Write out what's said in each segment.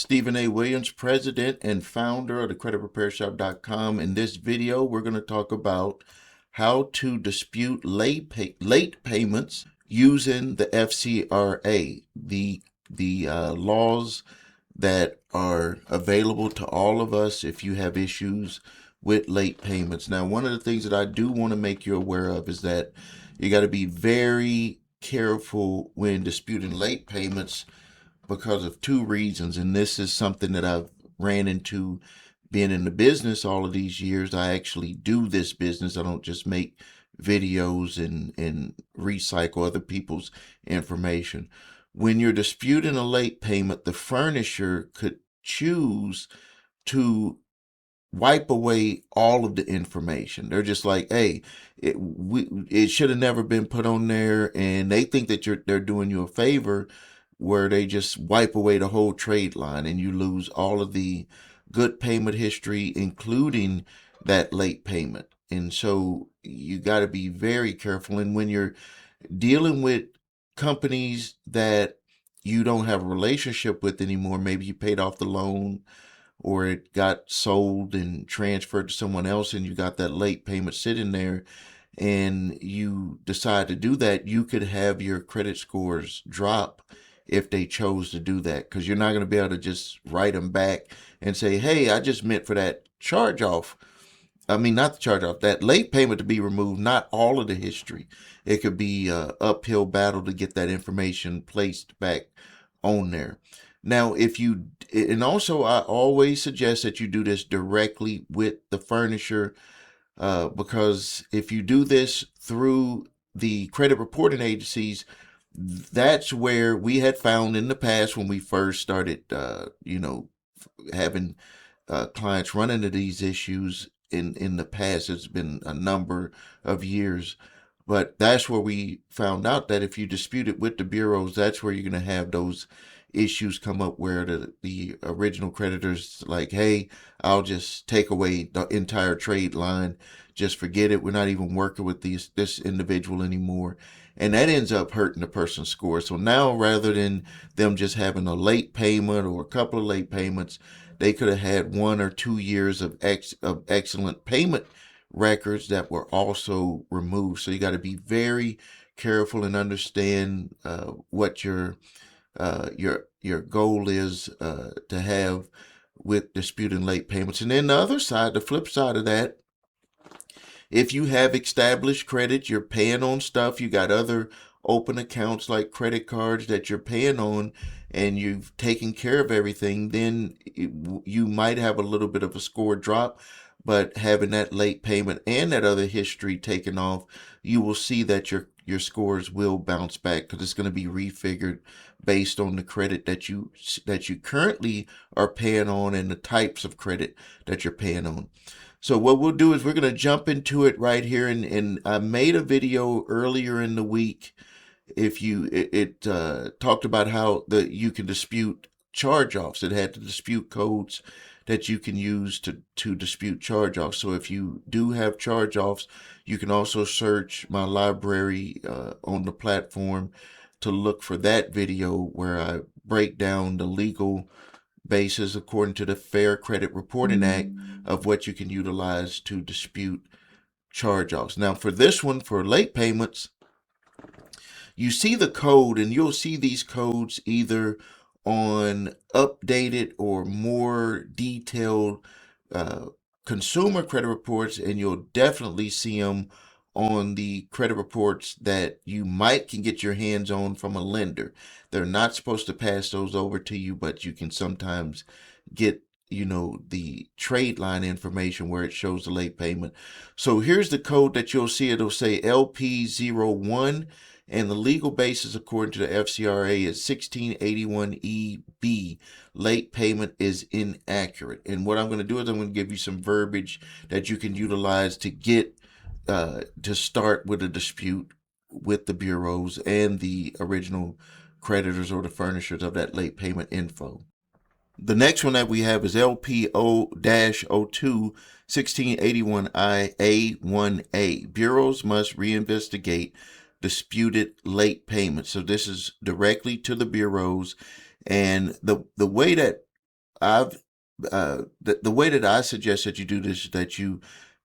Stephen A. Williams, president and founder of the creditrepairshop.com. In this video, we're going to talk about how to dispute late payments using the FCRA, the laws that are available to all of us if you have issues with late payments. Now, one of the things that I do want to make you aware of is that you got to be very careful when disputing late payments because of two reasons. And this is something that I've ran into being in the business all of these years. I actually do this business. I don't just make videos and recycle other people's information. When you're disputing a late payment, the furnisher could choose to wipe away all of the information. They're just like, hey, it should have never been put on there, and they think that they're doing you a favor, where they just wipe away the whole trade line and you lose all of the good payment history, including that late payment. And so you got to be very careful. And when you're dealing with companies that you don't have a relationship with anymore, maybe you paid off the loan or it got sold and transferred to someone else and you got that late payment sitting there, and you decide to do that, you could have your credit scores drop if they chose to do that, because you're not going to be able to just write them back and say, hey, I just meant for that charge off. I mean, not the charge off, that late payment to be removed, not all of the history. It could be an uphill battle to get that information placed back on there. Now, and also I always suggest that you do this directly with the furnisher, because if you do this through the credit reporting agencies, that's where we had found in the past when we first started, having clients run into these issues in the past. It's been a number of years, but that's where we found out that if you dispute it with the bureaus, that's where you're going to have those issues come up, where the original creditors like, hey, I'll just take away the entire trade line, just forget it, we're not even working with this individual anymore, and that ends up hurting the person's score. So now, rather than them just having a late payment or a couple of late payments, they could have had 1 or 2 years of excellent payment records that were also removed. So you got to be very careful and understand what your goal is to have with disputing late payments. And then the other side, the flip side of that, if you have established credit, you're paying on stuff, you got other open accounts like credit cards that you're paying on, and you've taken care of everything, then you might have a little bit of a score drop. But having that late payment and that other history taken off, you will see that your scores will bounce back, because it's going to be refigured based on the credit that you currently are paying on and the types of credit that you're paying on. So what we'll do is we're going to jump into it right here. And I made a video earlier in the week. If it talked about how you can dispute charge-offs. It had the dispute codes that you can use to dispute charge-offs. So if you do have charge-offs, you can also search my library on the platform to look for that video, where I break down the legal basis according to the Fair Credit Reporting Act of what you can utilize to dispute charge-offs. Now, for this one, for late payments, you see the code, and you'll see these codes either on updated or more detailed consumer credit reports, and you'll definitely see them on the credit reports that you can get your hands on from a lender. They're not supposed to pass those over to you, but you can sometimes get the trade line information where it shows the late payment. So here's the code that you'll see. It'll say LP01, and the legal basis according to the FCRA is 1681EB. Late payment is inaccurate. And what I'm going to do is I'm going to give you some verbiage that you can utilize to get to start with a dispute with the bureaus and the original creditors or the furnishers of that late payment info. The next one that we have is LPO-02 1681IA1A. Bureaus must reinvestigate disputed late payments. So this is directly to the bureaus. And the way that The way that I suggest that you do this is that you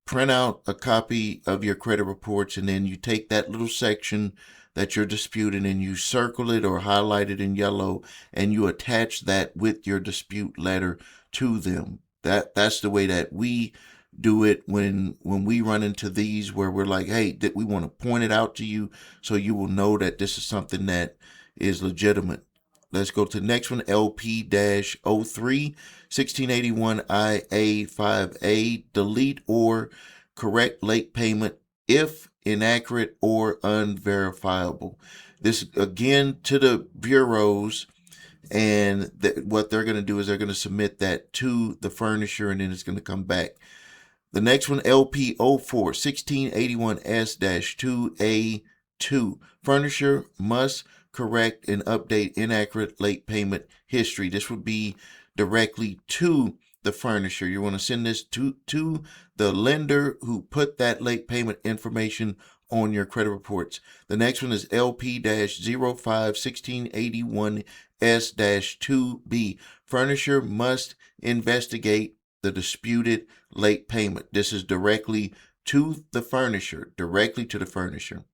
print out a copy of your credit reports, and then you take that little section that you're disputing and you circle it or highlight it in yellow, and you attach that with your dispute letter to them. That's the way that we do it when we run into these where we're like, hey, that we want to point it out to you so you will know that this is something that is legitimate. Let's go to the next one, LP-03 1681 IA5A. Delete or correct late payment if inaccurate or unverifiable. This again to the bureaus, and what they're going to do is they're going to submit that to the furnisher, and then it's going to come back. The next one, LP-04 1681S-2A2. Furnisher must correct and update inaccurate late payment history. This would be directly to the furnisher. You want to send this to the lender who put that late payment information on your credit reports. The next one is LP-05 1681S-2B. Furnisher must investigate the disputed late payment. This is directly to the furnisher, The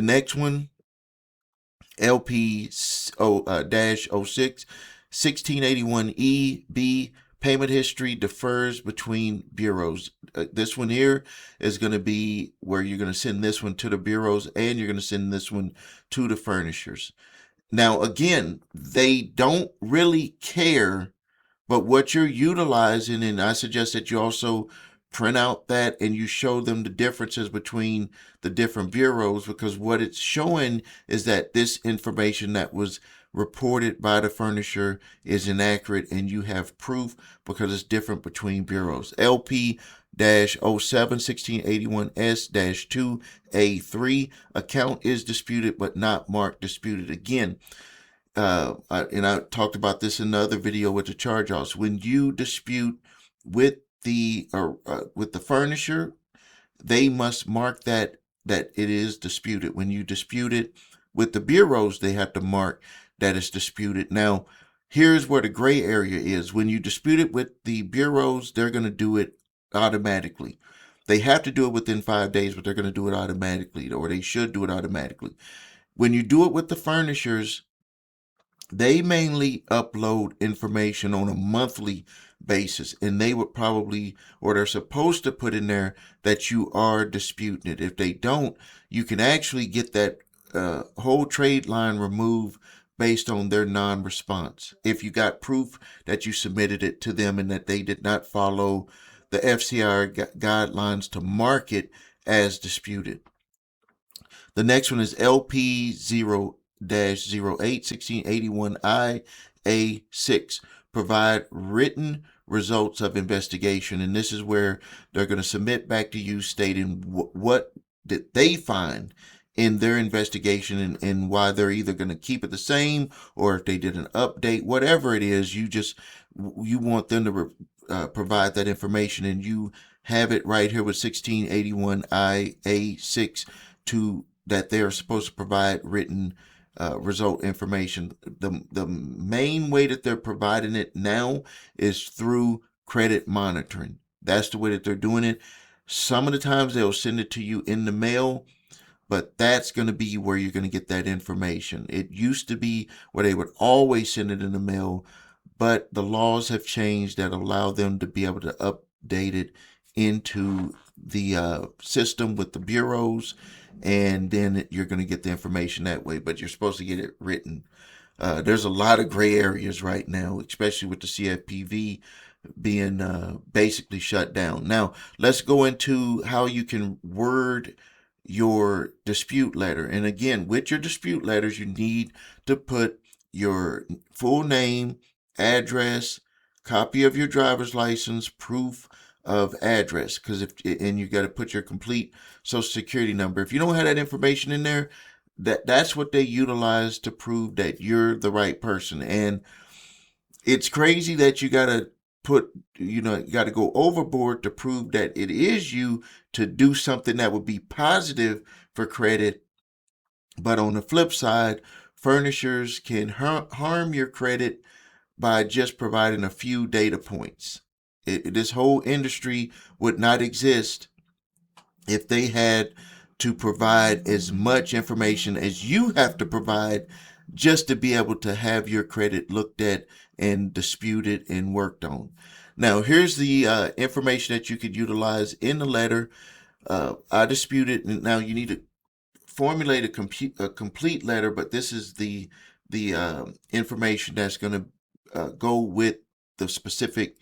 next one, LP-06 1681E-B. Payment history differs between bureaus. This one here is going to be where you're going to send this one to the bureaus, and you're going to send this one to the furnishers. Now, again, they don't really care, but what you're utilizing, and I suggest that you also print out that and you show them the differences between the different bureaus, because what it's showing is that this information that was reported by the furnisher is inaccurate, and you have proof because it's different between bureaus. LP-07 1681S-2A3. Account is disputed but not marked disputed. Again, and I talked about this in the other video with the charge-offs. When you dispute with the furnisher, they must mark that it is disputed. When you dispute it with the bureaus, they have to mark that it's disputed. Now, here's where the gray area is. When you dispute it with the bureaus, they're going to do it automatically. They have to do it within 5 days, but they're going to do it automatically, or they should do it automatically. When you do it with the furnishers, they mainly upload information on a monthly basis, and they would probably, or they're supposed to put in there that you are disputing it. If they don't, you can actually get that whole trade line removed based on their non-response. If you got proof that you submitted it to them and that they did not follow the FCRA guidelines to mark it as disputed. The next one is LP-08 1681 IA6. Provide written results of investigation, and this is where they're going to submit back to you stating what did they find in their investigation, and why they're either going to keep it the same, or if they did an update, whatever it is. You want them to provide that information, and you have it right here with 1681 IA6 that they are supposed to provide written result information. The main way that they're providing it now is through credit monitoring. That's the way that they're doing it. Some of the times they'll send it to you in the mail, but that's going to be where you're going to get that information. It used to be where they would always send it in the mail, but the laws have changed that allow them to be able to update it into the system with the bureaus, and then you're going to get the information that way, but you're supposed to get it written. There's a lot of gray areas right now, especially with the CFPB being basically shut down. Now, let's go into how you can word your dispute letter. And again, with your dispute letters, you need to put your full name, address, copy of your driver's license, proof of address, and you got to put your complete social security number. If you don't have that information in there, that's what they utilize to prove that you're the right person. And it's crazy that you got to you got to go overboard to prove that it is you, to do something that would be positive for credit. But on the flip side, furnishers can harm your credit by just providing a few data points. This whole industry would not exist if they had to provide as much information as you have to provide just to be able to have your credit looked at and disputed and worked on. Now, here's the information that you could utilize in the letter. I disputed. Now, you need to formulate a complete letter, but this is the information that's going to go with the specific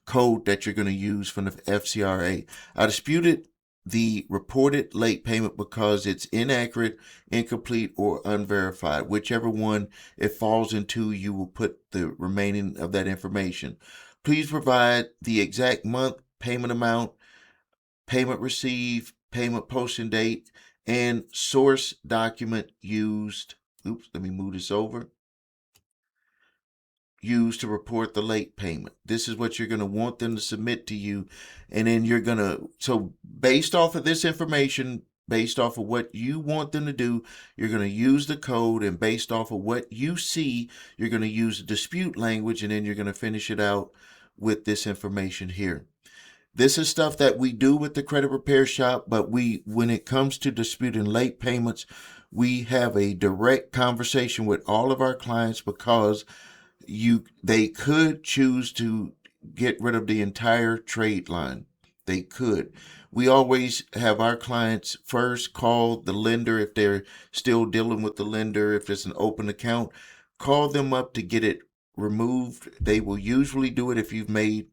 code that you're going to use from the FCRA. I disputed the reported late payment because it's inaccurate, incomplete, or unverified. Whichever one it falls into, you will put the remaining of that information. Please provide the exact month, payment amount, payment received, payment posting date, and source document used. Oops, let me move this over. Used to report the late payment. This is what you're going to want them to submit to you. And then you're going to, so based off of this information, based off of what you want them to do, you're going to use the code, and based off of what you see, you're going to use the dispute language, and then you're going to finish it out with this information here. This is stuff that we do with the credit repair shop, but when it comes to disputing late payments, we have a direct conversation with all of our clients, because they could choose to get rid of the entire trade line. They could. We always have our clients first call the lender if they're still dealing with the lender. If it's an open account, call them up to get it removed. They will usually do it if you've made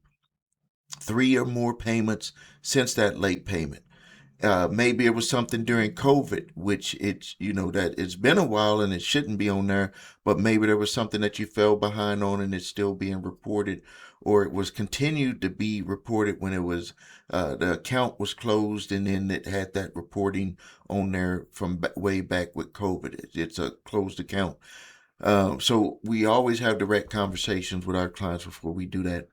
3 or more payments since that late payment. Maybe it was something during COVID, which that it's been a while and it shouldn't be on there, but maybe there was something that you fell behind on and it's still being reported, or it was continued to be reported when it was the account was closed, and then it had that reporting on there from way back with COVID. It's a closed account. So we always have direct conversations with our clients before we do that.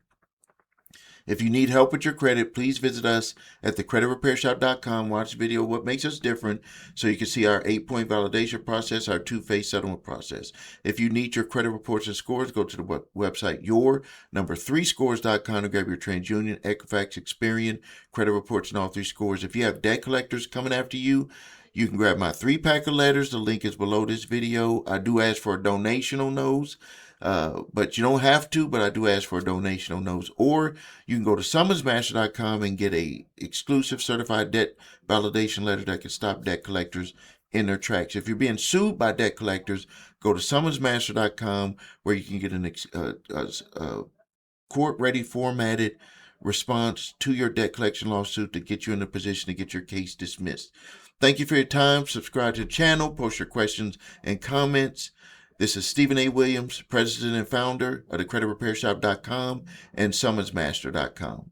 If you need help with your credit, please visit us at thecreditrepairshop.com. Watch the video, What Makes Us Different, so you can see our 8-point validation process, our 2-phase settlement process. If you need your credit reports and scores, go to the website your3scores.com to grab your TransUnion, Equifax, Experian credit reports and all 3 scores. If you have debt collectors coming after you, you can grab my 3-pack of letters. The link is below this video. I do ask for a donation on those. But you don't have to, but I do ask for a donation on those. Or you can go to summonsmaster.com and get a exclusive certified debt validation letter that can stop debt collectors in their tracks. If you're being sued by debt collectors, go to summonsmaster.com, where you can get a court-ready formatted response to your debt collection lawsuit to get you in a position to get your case dismissed. Thank you for your time. Subscribe to the channel, post your questions and comments. This is Stephen A. Williams, president and founder of thecreditrepairshop.com and summonsmaster.com.